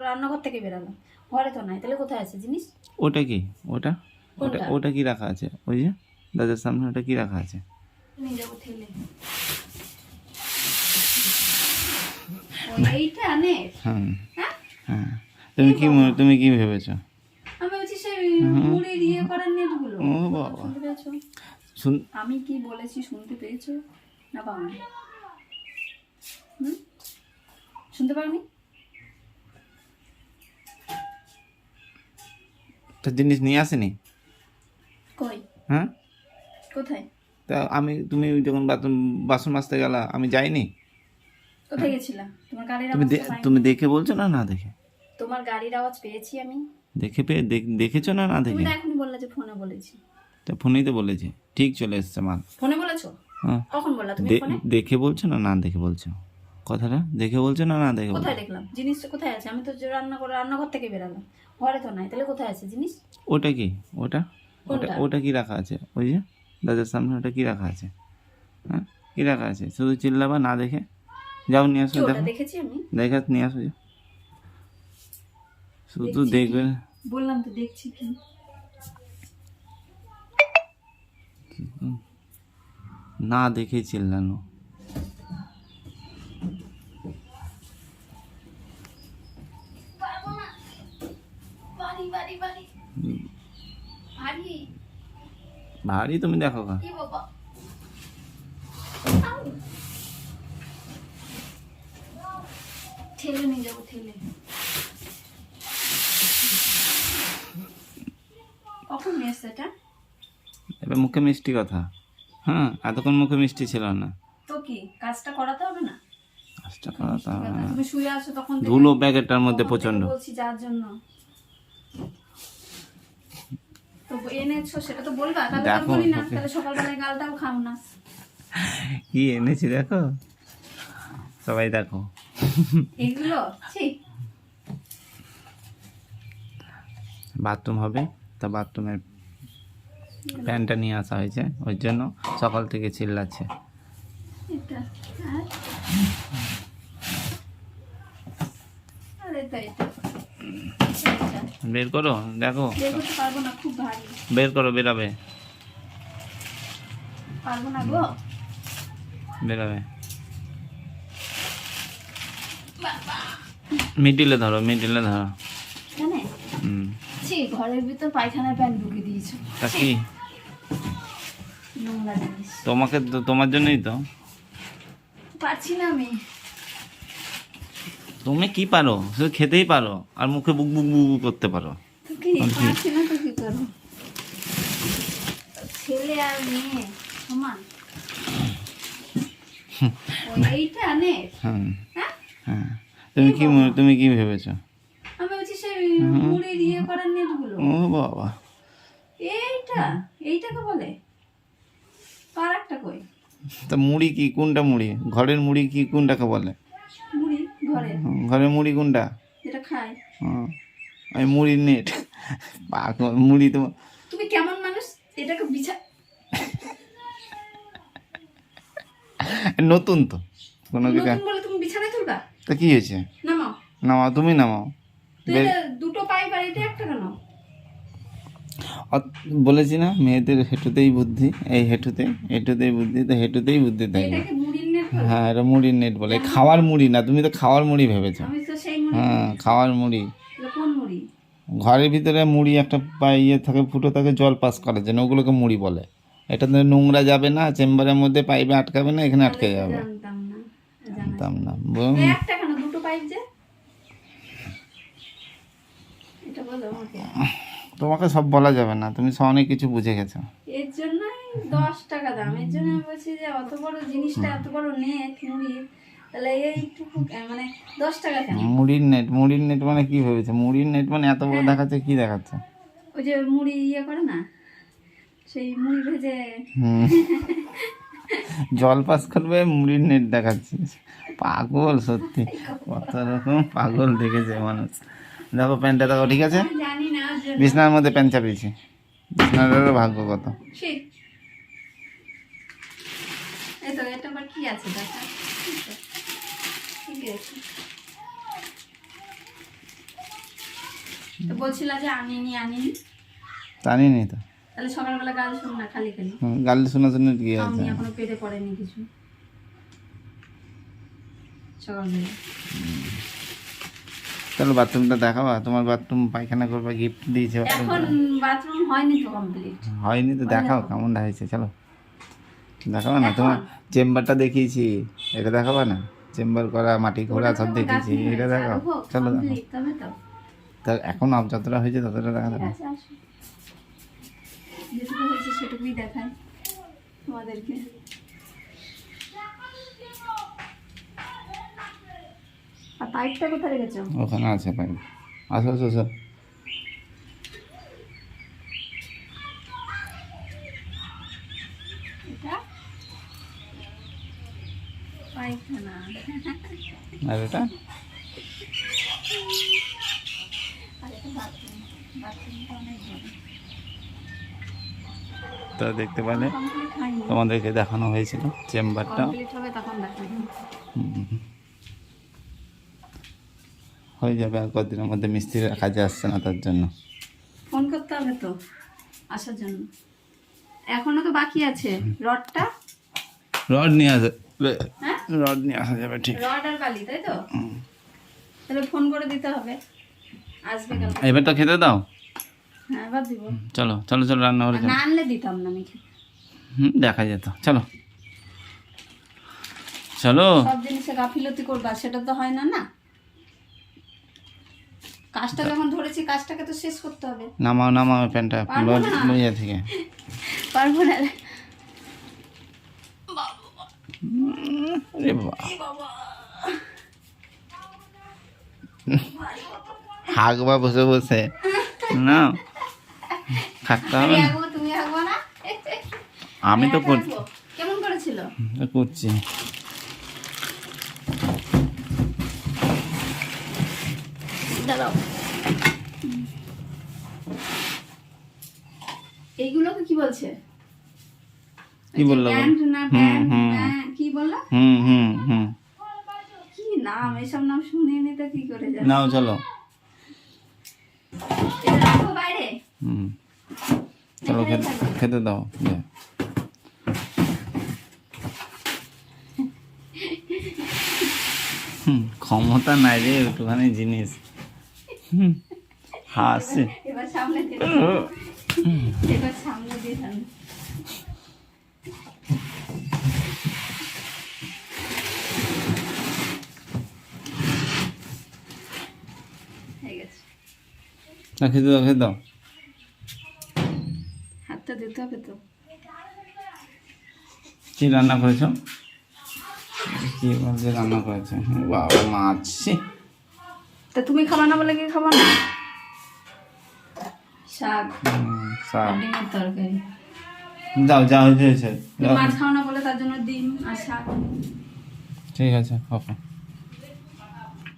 রান্নাঘর থেকে বেরালাম, ঘরে তো নাই, তাহলে কোথায় আছে জিনিস? ওটা কি? ওটা ওটা কোনটা? ওটা কি রাখা আছে? ওই যে দাদার সামনে ওটা কি রাখা আছে? নিয়ে যাবো ঠেলে। এইটা নে। হুম, হ্যাঁ, হ্যাঁ। তুমি কি ভেবেছো? আমি বলছি সেই মুড়ির ইয়ে করার নেটগুলো। ও বাবা, শুনতে পেয়েছো? শুন, আমি কি বলেছি শুনতে পেয়েছো না পাওনি? শুনতে পাওনি? একটা জিনিস নিয়ে আসেনি? কই? হ্যাঁ, কোথায়? তা তুমি যখন বাসন মাজতে গেলা আমি যাইনি? কোথায় গেছিলাম? তোমার গাড়ির তুমি আওয়াজ তো পাইনি। তুমি দেখে বলছো না না দেখে? তোমার গাড়ির আওয়াজ পেয়েছি আমি। দেখেছো না না তুমি দেখে? তো এখনই বললে যে ফোনে বলেছি। তা ফোনেই তো বলেছি, ঠিক চলে এসছে মাল। ফোনে বলেছো? হ্যাঁ, কখন বললা তুমি ফোনে? দেখে বলছো না না দেখে বলছো? কথাটা দেখে বলছো না না দেখে বলছো? কোথায় দেখলাম? জিনিসটা কোথায় আছে? আমি তো যে রান্নাঘর থেকে বেরালাম, ঘরে তো নাই, তাহলে কোথায় আছে জিনিস? ওটা কি? ওটা কোনটা? ওটা কি রাখা আছে? ওই যে দাদার সামনে ওটা কি রাখা আছে? হ্যাঁ, কি রাখা আছে? শুধু চিল্লাবা না দেখে? যাও নিয়ে আসো, কি ওটা দেখো, দেখেছি আমি? দেখে নিয়ে আসো যাও। শুধু দেখছি দেখবে কি? বললাম তো দেখছি কি। না দেখে চিল্লানো। পারবো না। বাড়ি বাড়ি বাড়ি ভারী। ভারী, তুমি দেখো কা। কি বাবা? আউ! ঠেলে নিয়ে যাবো ঠেলে। কখন নিয়ে এসছে এটা? এবার মুখে মিষ্টি কথা। হ্যাঁ, এতক্ষণ মুখে মিষ্টি ছিল না। তো কি কাজটা করাতে হবে না? কাজটা করা তো হবে না। তুমি শুয়ে আছো তখন থেকে। ধুলো প্যাকেটটার মধ্যে তখন থেকে প্রচন্ড। বলছি যার জন্য। তো এনেছো সেটা তো বলবা, তাহলে তো আর দেখো, বলি না, ওকে। তাহলে সকালবেলায় গালটাও খাও না। কি এনেছি দেখো, সবাই দেখো। এগুলো ঠিক বাথরুম হবে, তা বাথরুমের প্যান্টটা নিয়ে আসা হয়েছে, ওই জন্য সকাল থেকে চিল্লাচ্ছে। এটা। আর? আর এটা এটা। বের করো, দেখো, বের করতে পারবো না, খুব ভারী। বের করো, বেরাবে, পারবো না গো। বেরাবে। মিডিলে ধরো, মিডিলে ধরো। জানে? হুম, ছি, ঘরের ভিতর পায়খানার প্যান্ট ঢুকিয়ে দিয়েছো। তা ছি, কি? নোংরা জিনিস। তোমাকে তো, তোমার জন্যই তো। পারছি না আমি। তুমি কি পারো? শুধু খেতেই পারো আর মুখে বুক বুক বুক বুক করতে পারো। তো কি পারছি না তো কি করো? ছেলে আর মেয়ে সমান। এইটা নে। হুম, হ্যাঁ, হ্যাঁ। তুমি কি ভেবেছো? আমি বলছি সেই মুড়ির ইয়ে করার নেটগুলো। ও বাবা, এইটাকে বলে আর একটা কই? তা মুড়ি কি? কোনটা মুড়ি? ঘরের মুড়ি কি কোনটাকে বলে? মুড়ি ঘরে ঘরের মুড়ি কোনটা? যেটা খায়। আমি মুড়ির নেট। পাগল, মুড়ি তো তুমি কেমন মানুষ? এটাকে নতুন তো, কোনো কিছু। নতুন বলে তুমি বিছানায় তুলবা? তা কি হয়েছে? নামাও। নামাও, তুমি নামাও। তো এটা দুটো পাইপ আর এটা একটা কেন? বলেছি না, মেয়েদের হেঁটুতেই বুদ্ধি, এই হেঁটুতেই বুদ্ধি, তো হেঁটুতেই বুদ্ধি থাকবে। এটাকে মুড়ির নেট বলে? হ্যাঁ, এটা মুড়ির নেট বলে। খাওয়ার মুড়ি না, তুমি তো খাওয়ার মুড়ি ভেবেছো। আমি তো সেই মুড়ি হ্যাঁ, ভেবেছি। খাওয়ার মুড়ি। এটা কোন মুড়ি? ঘরের ভিতরে মুড়ি একটা ইয়ে থাকে, ফুটো থাকে জল পাস করার জন্য, ওগুলোকে মুড়ি বলে। এটাতে নোংরা যাবে না, চেম্বারের মধ্যে পাইপে আটকাবে না, এখানে আটকে তাহলে তো যাবে। জানতাম না। জানতাম না। তো একটা কেন, দুটো পাইপ যে? এটা বলো আমাকে। তোমাকে সব বলা যাবে না, তুমি সব অনেক কিছু বুঝে গেছো। এর জন্যই 10 টাকা দাম। এর জন্য আমি বলছি যে অত বড় জিনিসটা, এত বড় নেট মুড়ির, তাহলে এইটুকু মানে 10 টাকা কেন? মুড়ির নেট মানে কি ভেবেছে? মুড়ির নেট মানে এত বড় দেখাচ্ছে, কি দেখাচ্ছে? ওই যে মুড়ি ইয়ে করে না, সেই মুড়ি ভেজে। হুম, জল পাস করবে, মুড়ির নেট দেখাচ্ছিস। পাগল সত্যি, কত রকম পাগল দেখেছে মানুষ। দেখো প্যান্টটা দেখো, ঠিক আছে? আমি জানি না ওর জন্য। বিছনার মধ্যে প্যান্ট চাপিয়েছি, বিছনাটারও ভাগ্য কত। সেই এই তো, এটা আবার কি আছে দেখা? ঠিক আছে। তো বলছিল যে আনিনি জানি নি তো তাহলে সকালবেলা গাল শুন না খালি খালি গাল শোনা শুনে কি আছে আমি এখনো পেটে পড়েনি কিছু সকালবেলা চলো বাথরুমটা দেখাবা, তোমার বাথরুম পায়খানা করবা, গিফট দিয়েছে bathroom এখন বাথরুম হয়নি তো কমপ্লিট হয়নি তো দেখাও কেমন হয়েছে, চলো দেখাবা না, তোমার চেম্বারটা দেখিয়েছি, এটা দেখাবা না, চেম্বার করা মাটি খোঁড়া সব দেখিয়েছি, এটা দেখাও, চলো দেখাও। তবে তো তা এখন যতটা হয়েছে ততটা দেখা দেবো। আচ্ছা আসো যেটুকু হয়েছে সেটুকুই দেখায় তোমাদেরকে। আর পাইপটা কোথায় রেখেছো? ওখানে আছে পাইপ, আসো আসো আসো। এটা পায়খানা আর এটা আর এটা বাথরুম। বাথরুমটা অনেক বড়। তো দেখতে পেলে কমপ্লিট হয়নি, তোমাদেরকে দেখানো হয়েছিল চেম্বারটা। কমপ্লিট হবে তখন দেখাবো। হয়ে যাবে আর কদিনের মধ্যে, মিস্ত্রিরা কাজে আসছে না তার জন্য। ফোন করতে হবে তো আসার জন্য, এখনো তো বাকি আছে রডটা। রড নিয়ে আসে, হ্যাঁ রড নিয়ে আসা যাবে, ঠিক। রড আর বালি তাই তো, তাহলে ফোন করে দিতে হবে আসবে কাল। এবার তো খেতে দাও, হ্যাঁ এবার দিব, চলো চলো চলো রান্না করে চলো। না আনলে দিতাম না আমি খেতে। দেখা যেত, চলো চলো। সব জিনিসে গাফিলতি করবা সেটা তো হয় না। না কাজটা যখন ধরেছি কাজটাকে তো শেষ করতে হবে। নামাও নামাও প্যান্টটা পারবো না। লইয়া থেকে। পারবো না রে। আরে বাবা, হাগবা বসে বসে না, থাকতে হবে আমি না। আঁকবো, তুমি আঁকবো না। আমি তো একা আঁকবো। কেমন করেছিল? করছি। দাঁড়াও, এইগুলোকে কি বলছে? কি বললো? ব্যান্ড না ব্যান্ড, কি বললো? হুম কি নাম, এসব নাম শুনিনি তো কি করে জানো? নাও চলো। এটা রাখো বাইরে। চলো খেতে দাও। ক্ষমতা নাই রে একটুখানি জিনিস। হাসি এবার সামনে দিয়ে, এবার সামনে দিয়ে সামনে। হয়ে গেছে। খেতে দাও খেতে দাও। হাতটা দিতে হবে তো। কি রান্না করেছ? কি বলছে রান্না করেছে? বাবা মাছ। তা তুমি খাবা না বলে কি খাবা না? শাক, শাক। ডিমের তরকারি। যাও যা হয়েছে মাছ খাও না বলে তার জন্য ডিম আর শাক। ঠিক আছে, ওকে।